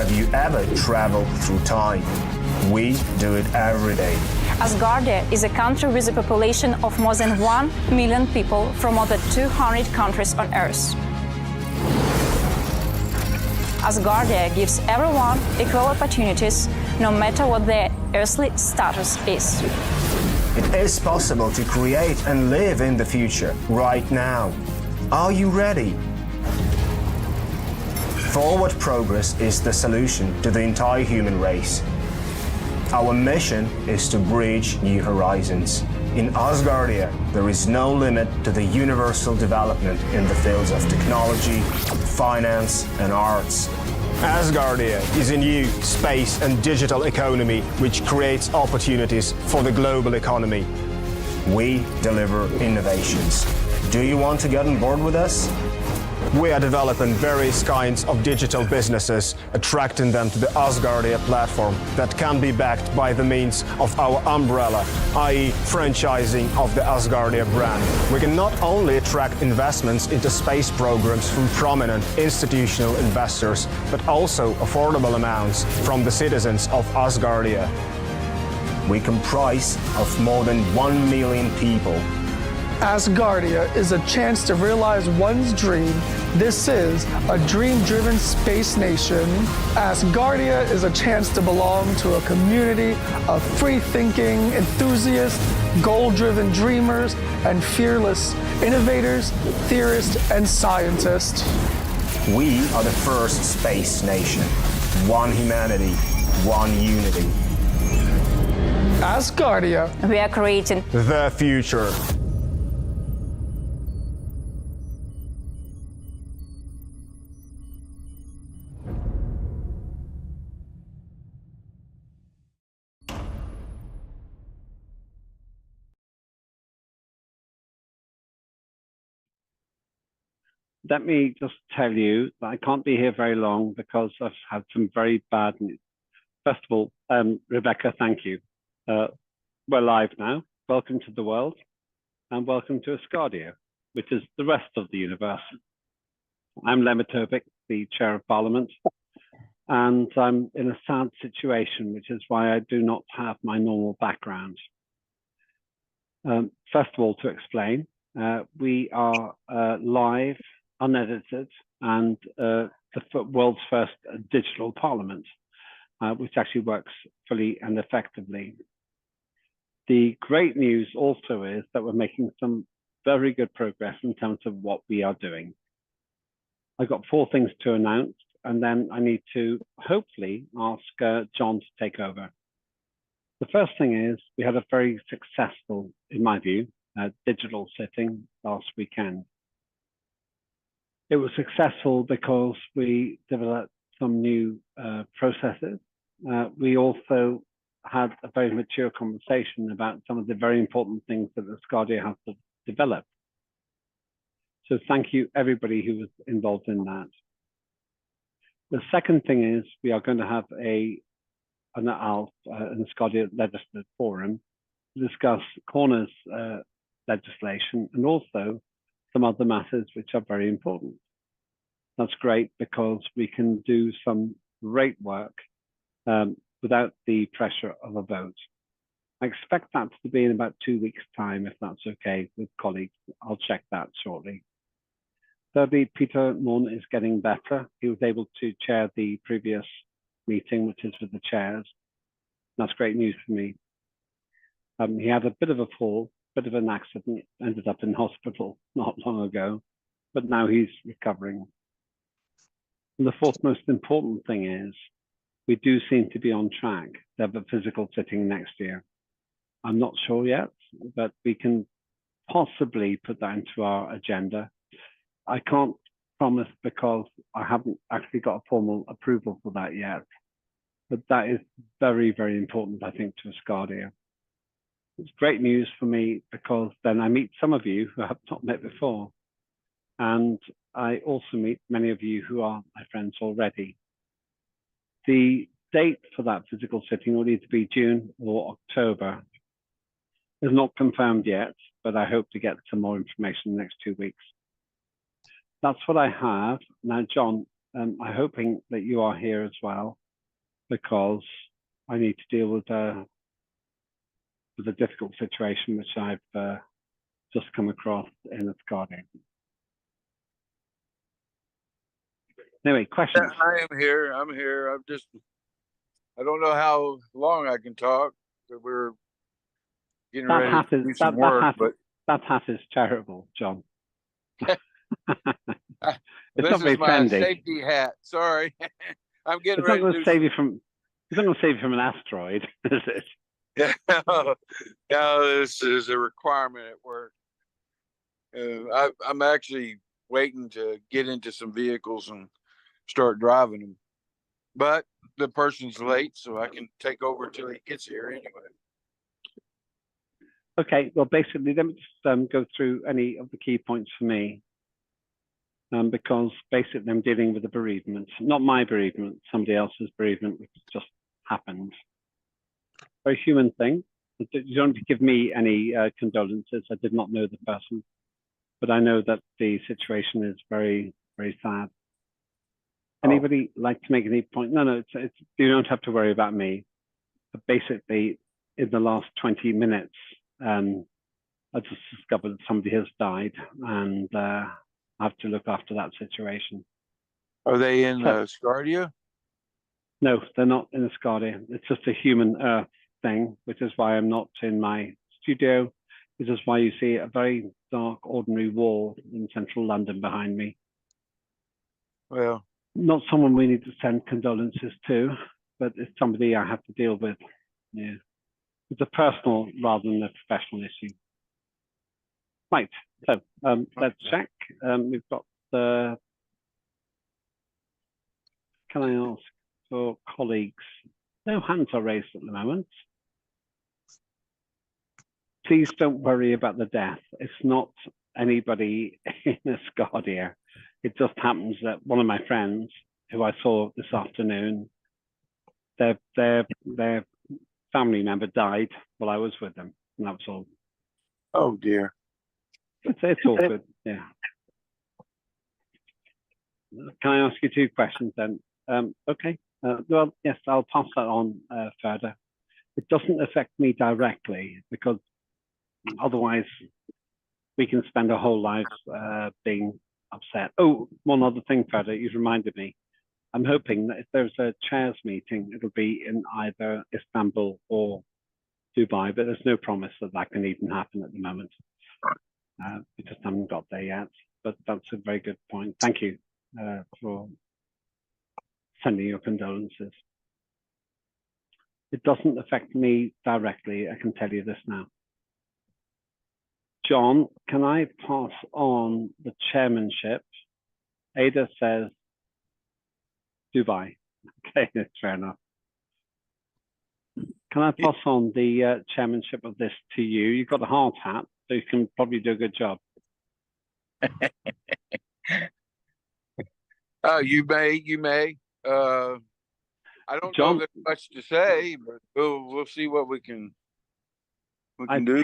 Have you ever traveled through time? We do it every day. Asgardia is a country with a population of more than 1 million people from more than 200 countries on Earth. Asgardia gives everyone equal opportunities, no matter what their earthly status is. It is possible to create and live in the future right now. Are you ready? Forward progress is the solution to the entire human race. Our mission is to bridge new horizons. In Asgardia, there is no limit to the universal development in the fields of technology, finance, and arts. Asgardia is a new space and digital economy which creates opportunities for the global economy. We deliver innovations. Do you want to get on board with us? We are developing various kinds of digital businesses, attracting them to the Asgardia platform that can be backed by the means of our umbrella, i.e. franchising of the Asgardia brand. We can not only attract investments into space programs from prominent institutional investors, but also affordable amounts from the citizens of Asgardia. We comprise of more than 1 million people. Asgardia is a chance to realize one's dream. This is a dream-driven space nation. Asgardia is a chance to belong to a community of free-thinking enthusiasts, goal-driven dreamers, and fearless innovators, theorists, and scientists. We are the first space nation. One humanity, one unity. Asgardia. We are creating the future. Let me just tell you that I can't be here very long because I've had some very bad news. First of all, Rebecca, thank you. We're live now. Welcome to the world and welcome to Asgardia, which is the rest of the universe. I'm Lematovic, the Chair of Parliament, and I'm in a sad situation, which is why I do not have my normal background. First of all, to explain, we are live, unedited, and the world's first digital parliament, which actually works fully and effectively. The great news also is that we're making some very good progress in terms of what we are doing. I've got 4 things to announce, and then I need to hopefully ask John to take over. The first thing is we had a very successful, in my view, digital sitting last weekend. It was successful because we developed some new processes. We also had a very mature conversation about some of the very important things that Asgardia has to develop. So thank you, everybody who was involved in that. The second thing is we are going to have an Asgardia Legislative Forum to discuss Corner's legislation and also some other matters which are very important. That's great because we can do some great work without the pressure of a vote. I expect that to be in about 2 weeks' time, if that's okay with colleagues. I'll check that shortly. Thirdly, Peter Moon is getting better. He was able to chair the previous meeting, which is with the chairs. That's great news for me. He had a bit of a fall, bit of an accident, ended up in hospital not long ago, but now he's recovering. And the fourth most important thing is we do seem to be on track to have a physical sitting next year. I'm not sure yet, but we can possibly put that into our agenda. I can't promise because I haven't actually got a formal approval for that yet, but that is very, very important, I think, to Asgardia. It's great news for me because then I meet some of you who I have not met before. And I also meet many of you who are my friends already. The date for that physical sitting will either be June or October. It's not confirmed yet, but I hope to get some more information in the next 2 weeks. That's what I have. Now, John, I'm hoping that you are here as well, because I need to deal with a difficult situation which I've just come across in Asgardia. Anyway, questions? I am here. I'm here. I don't know how long I can talk. We're getting ready to do some work, but that hat is charitable, John. It's this not very is my trendy. safety hat. Sorry. I'm getting It's ready not to going do to save you from. It's not going to save you from an asteroid, is it? No, this is a requirement at work. I'm actually waiting to get into some vehicles and start driving them. But the person's late, so I can take over till he gets here anyway. Okay, well, basically, let me just go through any of the key points for me. Because basically I'm dealing with a bereavement, not my bereavement, somebody else's bereavement, which just happened. Very human thing. You don't have to give me any condolences. I did not know the person, but I know that the situation is very, very sad. Anybody like to make any point? No, you don't have to worry about me. But basically, in the last 20 minutes, I just discovered that somebody has died, and I have to look after that situation. Are they in Asgardia? No, they're not in Asgardia. It's just a human Earth thing, which is why I'm not in my studio. This is why you see a very dark, ordinary wall in central London behind me. Well, not someone we need to send condolences to, but it's somebody I have to deal with. Yeah, it's a personal rather than a professional issue. Right. So let's check. We've got the. Can I ask for colleagues? No hands are raised at the moment. Please don't worry about the death. It's not anybody in Asgardia. It just happens that one of my friends, who I saw this afternoon, their family member died while I was with them, and that was all. oh dear. It's all good. Yeah. Can I ask you two questions then? Okay. Well, yes, I'll pass that on further. It doesn't affect me directly because otherwise we can spend our whole lives being upset. Oh, one other thing, further, you've reminded me. I'm hoping that if there's a chairs meeting, it'll be in either Istanbul or Dubai, but there's no promise that that can even happen at the moment. We just haven't got there yet, but that's a very good point. Thank you for sending your condolences. It doesn't affect me directly, I can tell you this now. John, can I pass on the chairmanship? Ada says Dubai. Okay, that's fair enough. Can I pass on the chairmanship of this to you? You've got a hard hat, so you can probably do a good job. You may. I don't John, know that much to say, but we'll see what we can do.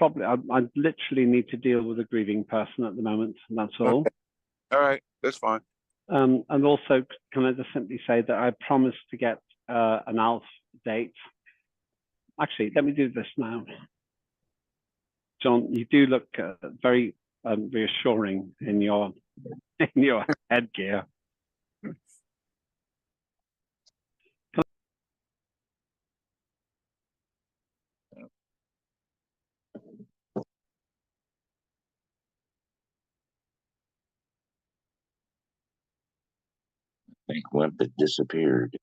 I literally need to deal with a grieving person at the moment, and that's all. Okay. All right, that's fine. And also, can I just simply say that I promised to get an ALF date. Actually, let me do this now. John, you do look very reassuring in your headgear. I think Wimp had disappeared.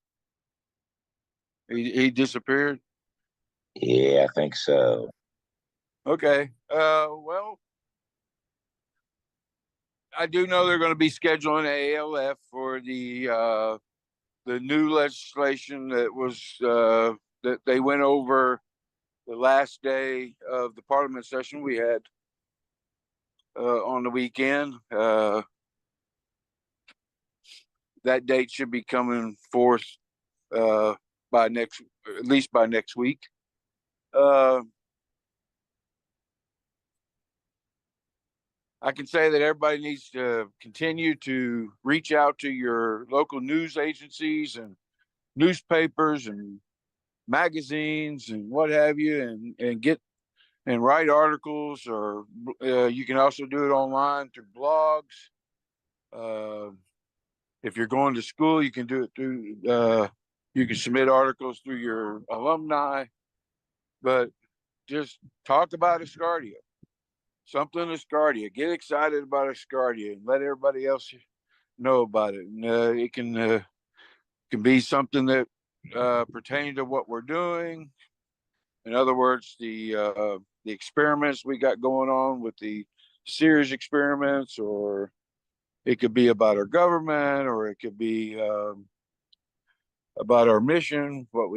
He disappeared? Yeah, I think so. Okay. Well, I do know they're going to be scheduling ALF for the new legislation that was that they went over the last day of the Parliament session we had on the weekend. That date should be coming forth by at least by next week. I can say that everybody needs to continue to reach out to your local news agencies and newspapers and magazines and what have you, and get and write articles, or you can also do it online through blogs. If you're going to school, you can do it through, you can submit articles through your alumni, but just talk about Asgardia, something Asgardia. Get excited about Asgardia and let everybody else know about it. And it can be something that pertains to what we're doing. In other words, the experiments we got going on with the series experiments, or it could be about our government, or it could be about our mission, our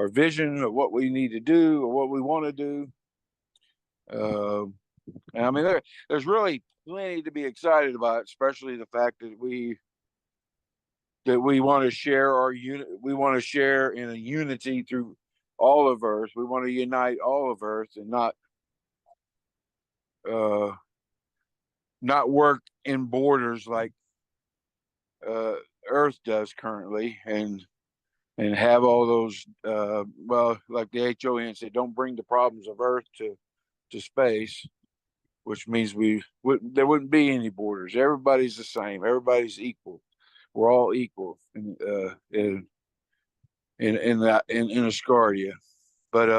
vision of what we need to do or what we want to do. And I mean, there's really plenty to be excited about, especially the fact that we want to share we want to share in a unity through all of Earth. We want to unite all of Earth and not work in borders like Earth does currently, and have all those well, like the HON said, don't bring the problems of Earth to space, which means there wouldn't be any borders. Everybody's the same. Everybody's equal. We're all equal in Asgardia. But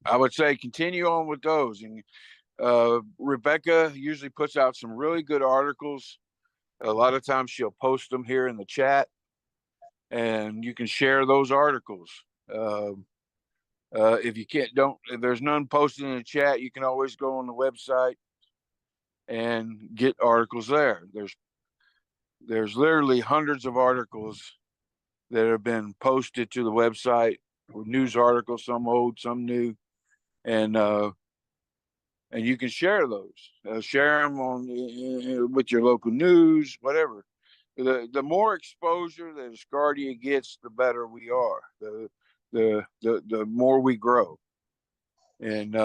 I would say continue on with those. And Rebecca usually puts out some really good articles. A lot of times she'll post them here in the chat, and you can share those articles. If you if there's none posted in the chat, you can always go on the website and get articles there. There's literally hundreds of articles that have been posted to the website, news articles, some old, some new, and you can share those. Share them with your local news, whatever. The more exposure that Asgardia gets, the better we are. The more we grow, and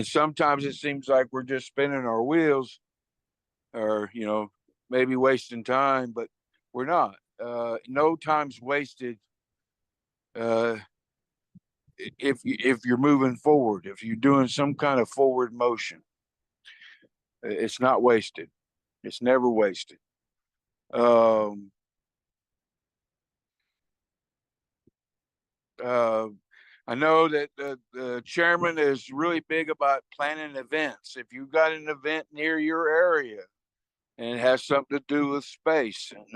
sometimes it seems like we're just spinning our wheels, or maybe wasting time, but we're not. No time's wasted if you're moving forward, if you're doing some kind of forward motion. It's not wasted. It's never wasted. I know that the chairman is really big about planning events. If you've got an event near your area and it has something to do with space, and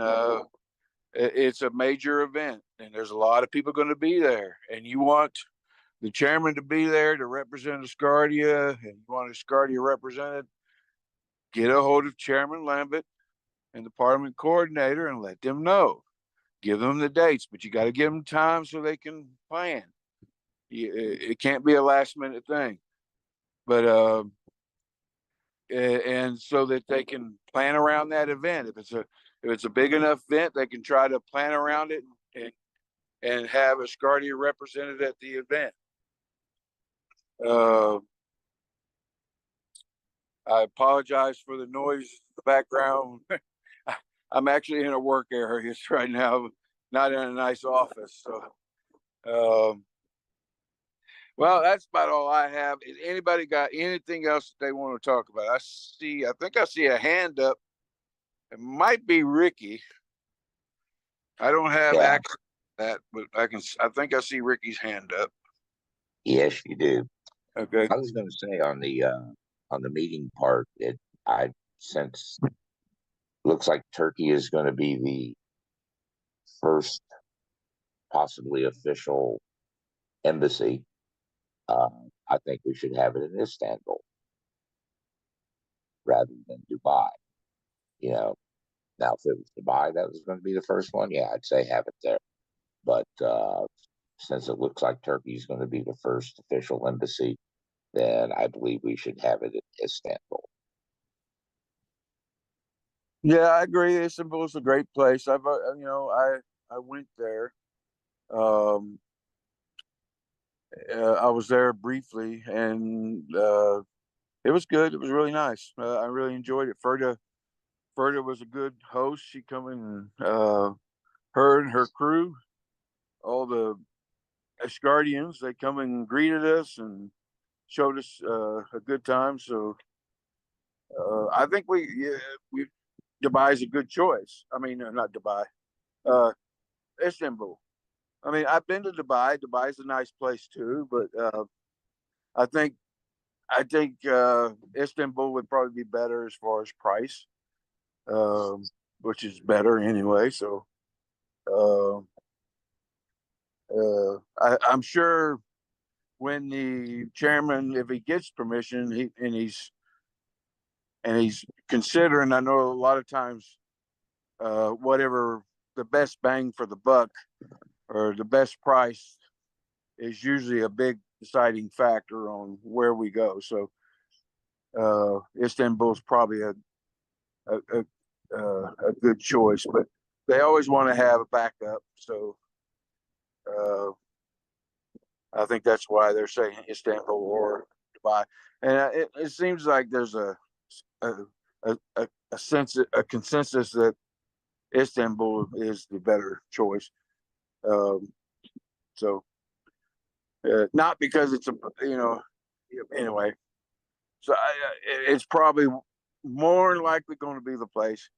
it's a major event, and there's a lot of people going to be there, and you want the chairman to be there to represent Asgardia, and you want Asgardia represented, get a hold of Chairman Lambert and the Parliament coordinator and let them know. Give them the dates, but you got to give them time so they can plan. It can't be a last minute thing, but and so that they can plan around that event. If it's a big enough event, they can try to plan around it and have Asgardia represented at the event. I apologize for the noise in the background. I'm actually in a work area right now, not in a nice office. So, well, that's about all I have. Is anybody got anything else that they want to talk about? I think I see a hand up. It might be Ricky. I don't have access to that, but I think I see Ricky's hand up. Yes, you do. Okay. I was going to say on the meeting part, I sense looks like Turkey is going to be the first possibly official embassy. I think we should have it in Istanbul rather than Dubai. Now if it was Dubai that was going to be the first one, yeah, I'd say have it there. But since it looks like Turkey is going to be the first official embassy, then I believe we should have it in Istanbul. Yeah, I agree. Istanbul is a great place. I went there, I was there briefly, and it was good. It was really nice. I really enjoyed it. Ferda was a good host. She come in, and her and her crew, all the Asgardians, they come and greeted us and showed us a good time. So I think we Dubai is a good choice. I mean, not Dubai, uh, Istanbul. I mean, I've been to Dubai. Dubai is a nice place too, but I think Istanbul would probably be better as far as price, um, which is better anyway. So uh, I'm sure when the chairman, if he gets permission, he's considering. I know a lot of times, whatever the best bang for the buck or the best price is usually a big deciding factor on where we go. So Istanbul's probably a, a, a good choice, but they always want to have a backup. So uh, I think that's why they're saying Istanbul or Dubai. And it seems like there's a, a sense, a consensus that Istanbul is the better choice. Um, so not because it's anyway. So it's probably more likely going to be the place.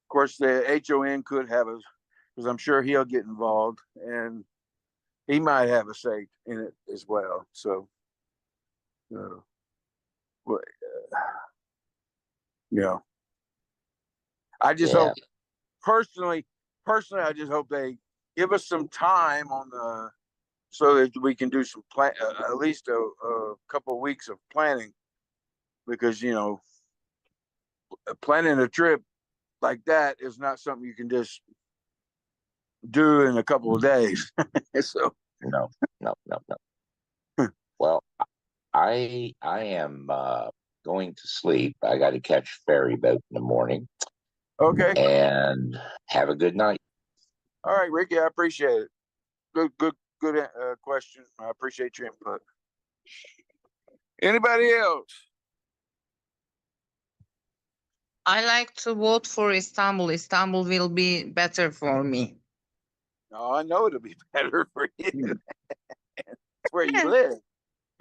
Of course, the HON could have a, because I'm sure he'll get involved and he might have a say in it as well. So, uh, well, you know, I just Yeah. hope personally, I just hope they give us some time on the so that we can do some plan, at least a couple of weeks of planning, because planning a trip like that is not something you can just do in a couple of days. So No, no, no, no. Well, I am going to sleep. I got to catch ferry boat in the morning. okay, And have a good night. all right, Ricky, I appreciate it. Good question. I appreciate your input. Anybody else? I like to vote for Istanbul. Istanbul will be better for me. No, I know it'll be better for you. Hmm. It's where you live.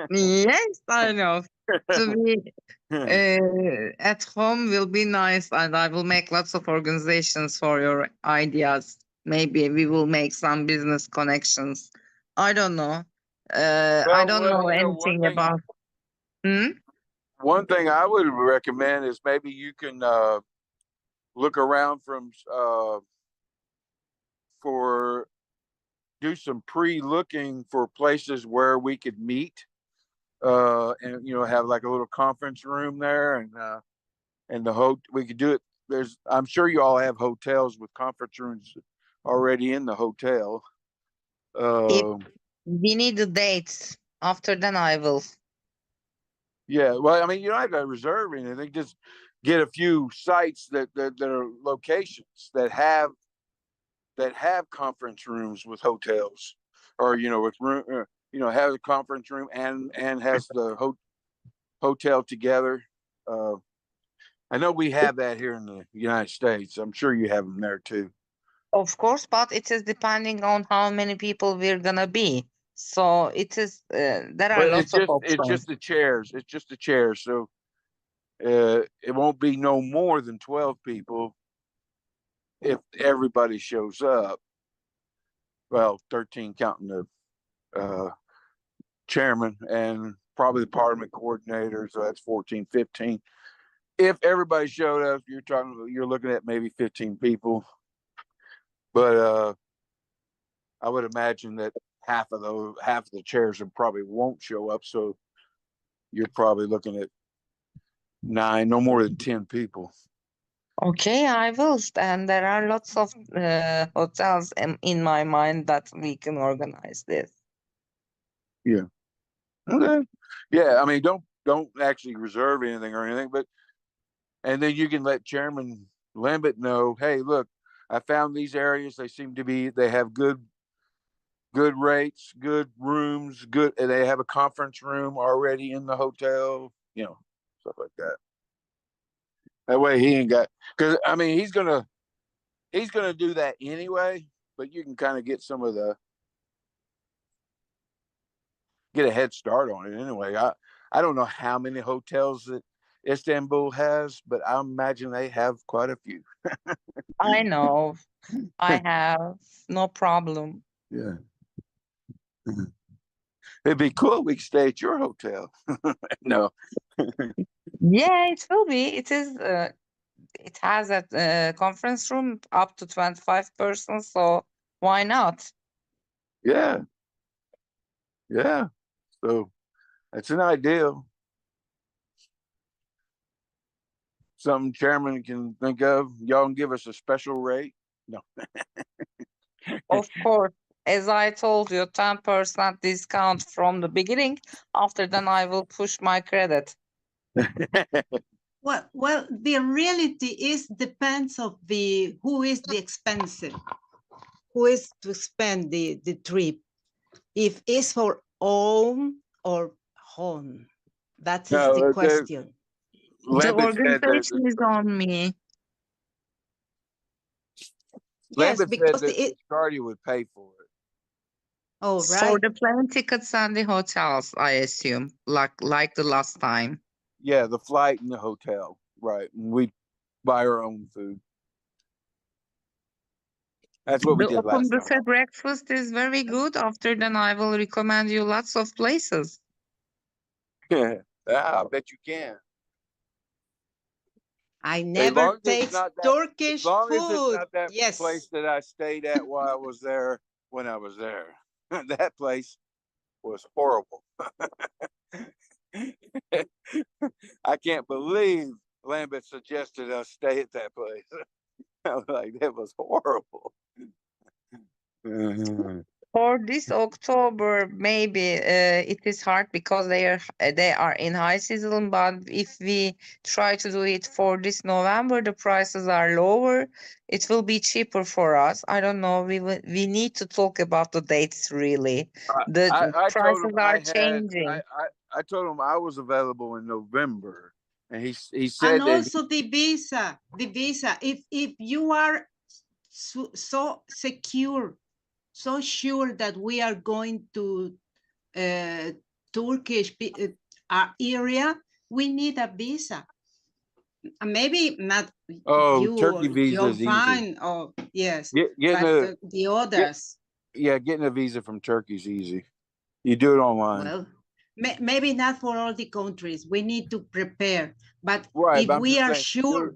Yes, I know. To be at home will be nice, and I will make lots of organizations for your ideas. Maybe we will make some business connections. I don't know. I don't Well, know anything about. Hmm? one thing I would recommend is maybe you can look around for do some pre-looking for places where we could meet, and have like a little conference room there, and we could do it. I'm sure you all have hotels with conference rooms already in the hotel. If Um, we need the dates, after then I will. yeah, well, I mean, you don't have to reserve anything. Just get a few sites that are locations that have conference rooms with hotels, or with room, have a conference room and has the hotel together. Uh, I know we have that here in the United States. I'm sure you have them there too. Of course, but it is depending on how many people we're gonna be. So it is. There are But lots of it's just options. the chairs. It's just the chairs. So it won't be no more than 12 people if everybody shows up. Well, 13 counting the uh, chairman and probably the parliament coordinator. So that's 14, 15. If everybody showed up, you're looking at maybe 15 people. But I would imagine that half of the chairs probably won't show up. So you're probably looking at 9, no more than 10 people. Okay, I will. And there are lots of hotels in my mind that we can organize this. Yeah. Okay. Yeah. I mean, don't actually reserve anything or anything, and then you can let Chairman Lambert know, hey, look, I found these areas. They have good good rates, good rooms, good. And they have a conference room already in the hotel. You know, stuff like that. That way he ain't got, because I mean he's gonna do that anyway. But you can kind of get some of the get a head start on it anyway. I don't know how many hotels that Istanbul has, but I imagine they have quite a few. I know. I have no problem. Yeah. It'd be cool. We could stay at your hotel. No. Yeah, it will be. It is. It has a conference room up to 25 persons, so why not? Yeah. Yeah. So that's an ideal. Something chairman can think of. Y'all can give us a special rate. No. Of course, as I told you, 10% discount from the beginning. After then, I will push my credit. Well, the reality is depends of who is the expensive, who is to spend the trip. If it's for own or home, that is No, the question. The Lambert said that organization is on me. Yes, Lambert said because that Asgardia would pay for it. oh For right. the plane tickets and the hotels, I assume, like the last time. Yeah, the flight and the hotel. Right. And we buy our own food. That's what we The did open last buffet breakfast is very good. After then, I will recommend you lots of places. time. Yeah, I bet you can. I As never long as it's taste not that, Turkish as long as it's food. not that Yes. place that I stayed at while I was there when I was there. That place was horrible. I can't believe Lambert suggested us stay at that place. I was like, that was horrible. For this October, maybe it is hard because they are in high season. But if we try to do it for this November, the prices are lower. It will be cheaper for us. I don't know. We need to talk about the dates really. The I told prices him are changing. I told him I was available in November, and he said And that also the visa. If you are so secure, so sure that we are going to Turkish area, we need a visa. Maybe not Turkey visa you're is easy. fine. Oh yes, Getting but the others. getting a visa from Turkey is easy. You do it online. Well, maybe not for all the countries. We need to prepare. But Right, if but I'm we just are saying, sure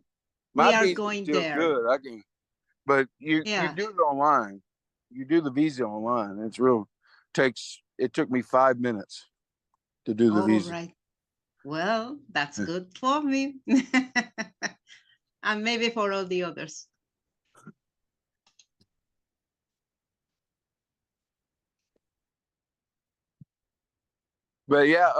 my we are visa's going still there. good. I can, but you Yeah. do it online. You do the visa online. It took me 5 minutes to do the All visa. right. Well, that's good for me. And maybe for all the others. But yeah,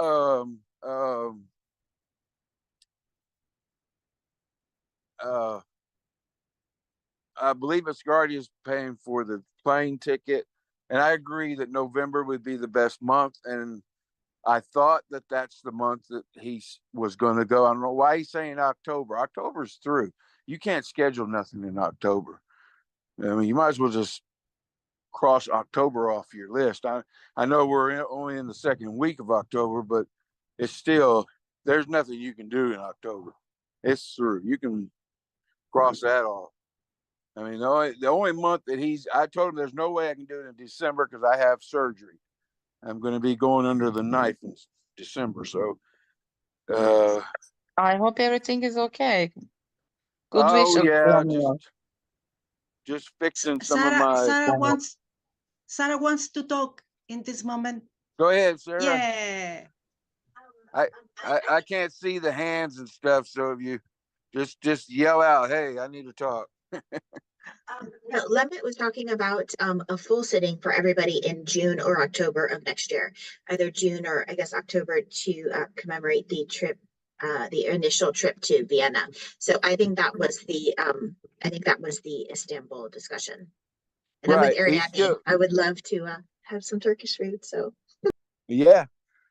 I believe Asgardia is paying for the plane ticket, and I agree that November would be the best month. And I thought that that's the month that he was going to go. I don't know why he's saying October. October's through. You can't schedule nothing in October. I mean, you might as well just cross October off your list. I know we're only in the second week of October, but it's still, there's nothing you can do in October. It's through. You can cross that off. I mean, the only month that I told him there's no way I can do it in December because I have surgery. I'm going to be going under the knife in December. So, I hope everything is okay. Good wishes. just fixing some of my. Sarah wants to talk in this moment. Go ahead, Sarah. Yeah. I can't see the hands and stuff, so if you just yell out, "Hey, I need to talk." No, Lembit was talking about a full sitting for everybody in June or October of next year, either June or I guess October to commemorate the trip, the initial trip to Vienna. So I think that was the Istanbul discussion. And I'm with Ariadne. I would love to have some Turkish food. So Yeah.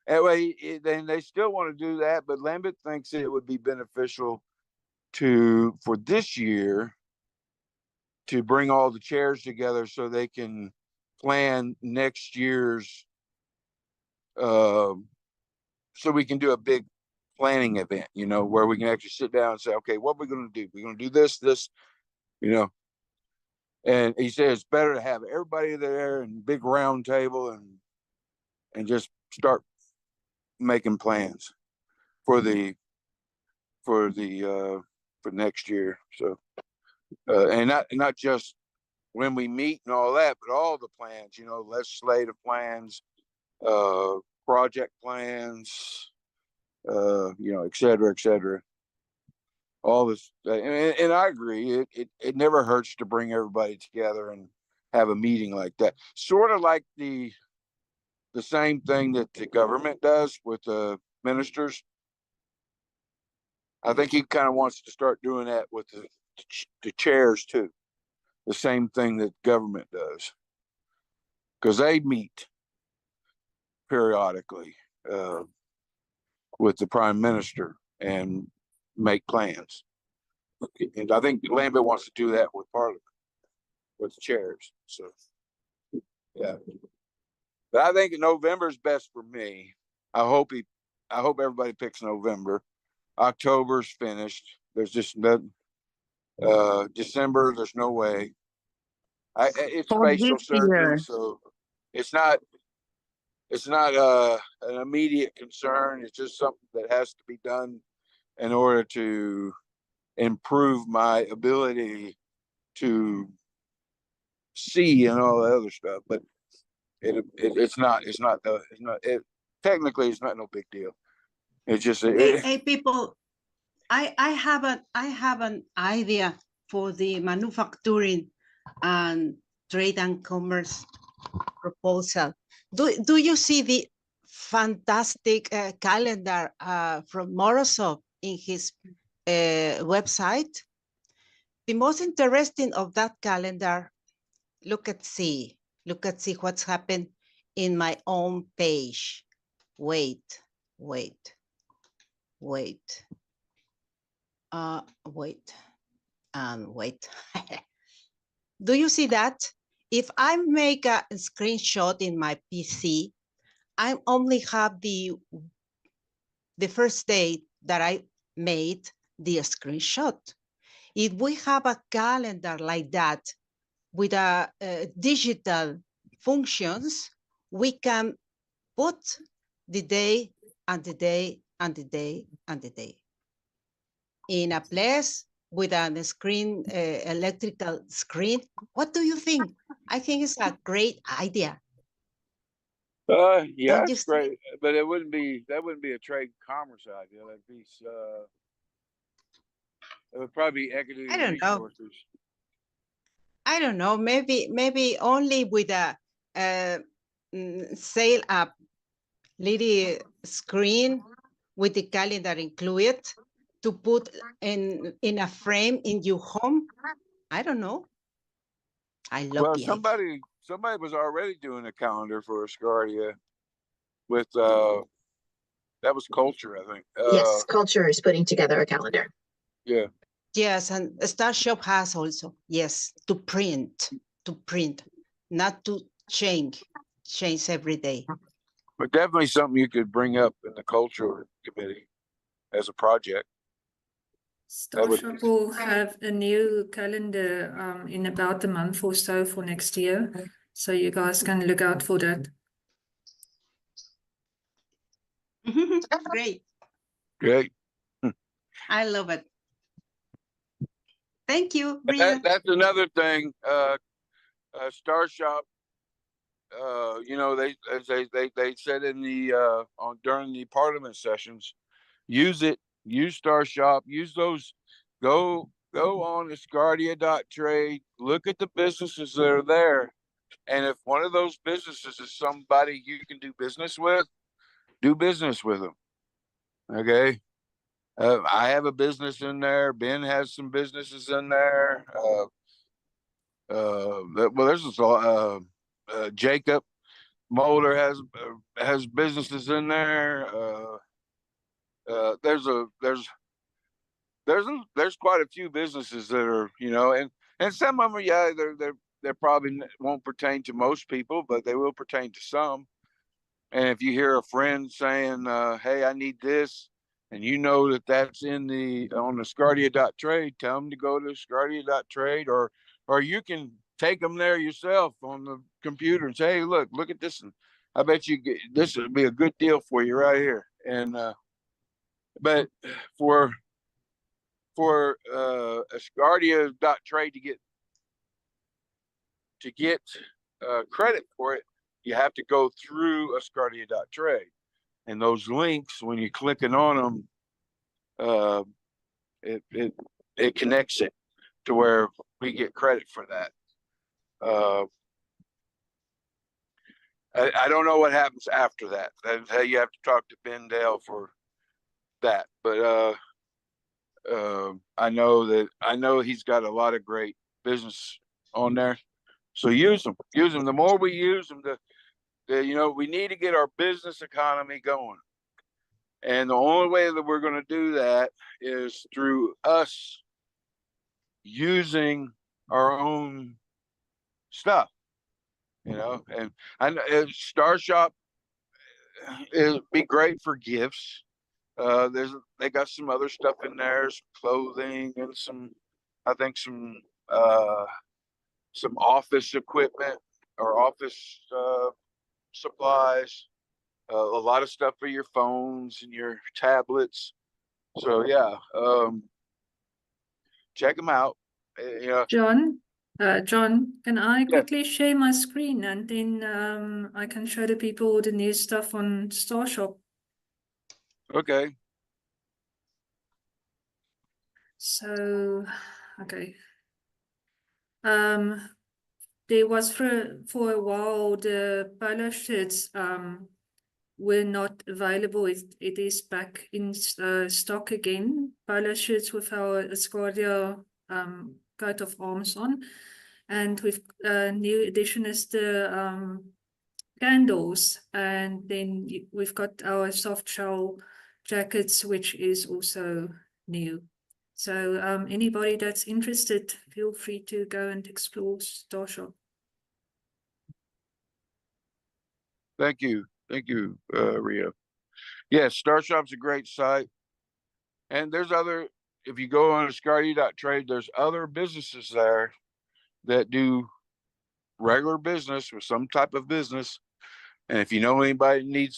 Anyway, then they still want to do that, but Lambert thinks it would be beneficial for this year to bring all the chairs together so they can plan next year's, so we can do a big planning event, where we can actually sit down and say, okay, what are we going to do? We're going to do this, and he says it's better to have everybody there and big round table and just start making plans for next year. So, and not just when we meet and all that, but all the plans, legislative plans, project plans, et cetera. All this, and I agree. It never hurts to bring everybody together and have a meeting like that. Sort of like the same thing that the government does with the ministers. I think he kind of wants to start doing that with the chairs too. The same thing that government does, because they meet periodically with the prime minister and make plans. And I think Lambert wants to do that with Parliament, with the chairs. So, yeah. But I think November is best for me. I hope everybody picks November. October's finished. There's just nothing. December, there's no way. It's For facial this surgery, year. so it's not an immediate concern. It's just something that has to be done in order to improve my ability to see and all the other stuff. But technically it's not no big deal. It's just Hey, people, I have an idea for the manufacturing and trade and commerce proposal. Do you see the fantastic calendar from Morozov in his website? The most interesting of that calendar, look at see what's happened in my own page. Wait. Do you see that? If I make a screenshot in my PC, I only have the first day that I made the screenshot. If we have a calendar like that with a digital functions, we can put the day and the day and the day and the day in a place with a screen, electrical screen. What do you think? I think it's a great idea. yeah, Don't you it's great, but that wouldn't be a trade and commerce idea. That'd be it would probably be equity I don't know. resources. I don't know. Maybe only with a sale up little screen with the calendar included to put in a frame in your home. I don't know. I love Well, the idea. somebody was already doing a calendar for Asgardia with that was Culture, I think. yes, culture is putting together a calendar. Yeah. Yes, and Star Shop has also, yes, to print, not to change every day. But definitely something you could bring up in the cultural committee as a project. Starship will have a new calendar in about a month or so for next year. So you guys can look out for that. Great. Great. I love it. Thank you, Bria. That's another thing. Star Shop. They said in the during the Parliament sessions, use Star Shop, use those. Go on Asgardia.trade. Look at the businesses that are there, and if one of those businesses is somebody you can do business with, do business with them. Okay. I have a business in there. Ben has some businesses in there. Well, there's Jacob. Mulder has businesses in there. There's quite a few businesses that are, you know, and some of them, yeah, they're probably won't pertain to most people, but they will pertain to some. And if you hear a friend saying, "Hey, I need this," and you know that that's on the Asgardia.trade, tell them to go to Asgardia.trade, or you can take them there yourself on the computer and say, "Hey, look at this, and I bet you this would be a good deal for you right here." And but for Asgardia.trade to get credit for it, you have to go through Asgardia.trade. And those links, when you're clicking on them, it connects it to where we get credit for that. I don't know what happens after that. You have to talk to Ben Dale for that. But I know he's got a lot of great business on there. So use them. The more we use them, you know, we need to get our business economy going. And the only way that we're going to do that is through us using our own stuff, you know. And Star Shop it'd be great for gifts. They got some other stuff in there, some clothing and some office equipment or office supplies. A lot of stuff for your phones and your tablets. So yeah, check them out. Yeah. John, can I Yeah. quickly share my screen and then I can show the people the new stuff on Starshop? Okay. So, okay. There was for a while the polo shirts were not available. It is back in stock again. Polo shirts with our Asgardia coat of arms on, and with new addition is the candles, and then we've got our soft shell jackets, which is also new. So anybody that's interested, feel free to go and explore Starshop. Thank you, Ria. Yes, Starshop's a great site, and there's other. If you go on Asgardia.trade, there's other businesses there that do regular business or some type of business. And if you know anybody needs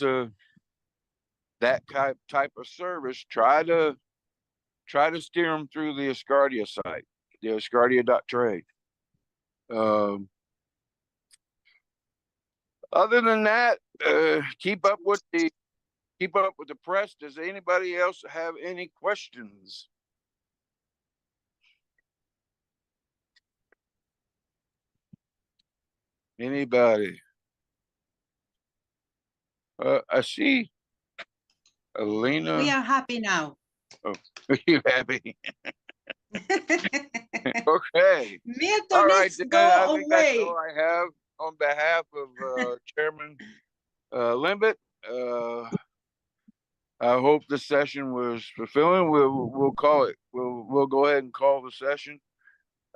that type of service, try to steer them through the Asgardia site, the Asgardia.trade. Other than that, keep up with the press. Does anybody else have any questions? Anybody? I see Alina. We are happy now. Oh, are you happy? Okay. Milton, All right, let's then, go I think that's away. all I have on behalf of Chairman Limbit. I hope the session was fulfilling. We'll call it. We'll go ahead and call the session.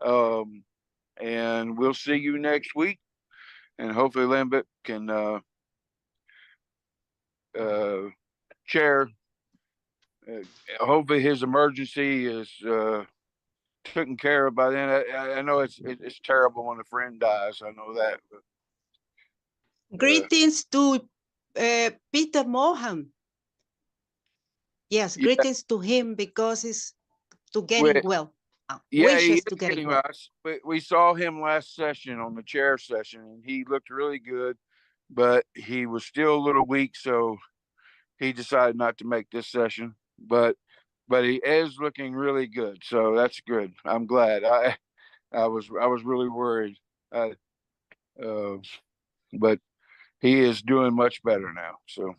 And we'll see you next week. And hopefully Limbit can chair. Hopefully his emergency is taken care of by then. I know it's terrible when a friend dies. I know that. But, greetings to Peter Mohan. Yes, greetings to him because he's getting well. Yeah, wishes to getting well. We saw him last session on the chair session, and he looked really good, but he was still a little weak, so he decided not to make this session. But he is looking really good, so that's good. I'm glad. I was really worried, but he is doing much better now. So.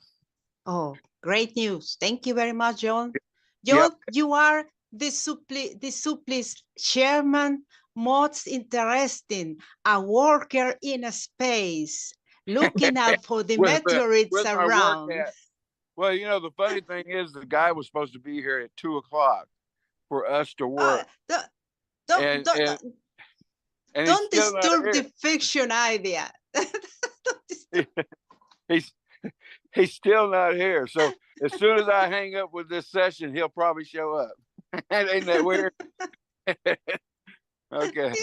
Oh, great news! Thank you very much, John. John, you are the Supplice chairman. Most interesting, a worker in a space. looking out for the with meteorites my work around. hat. Well, you know, the funny thing is the guy was supposed to be here at 2:00 for us to work. And he's Don't still not disturb here. the fiction idea. He's still not here. So as soon as I hang up with this session, he'll probably show up. Ain't that weird? Okay.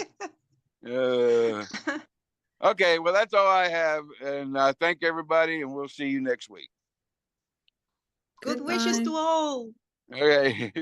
Okay, well, that's all I have. And thank everybody, and we'll see you next week. Good wishes Goodbye. to all. Okay.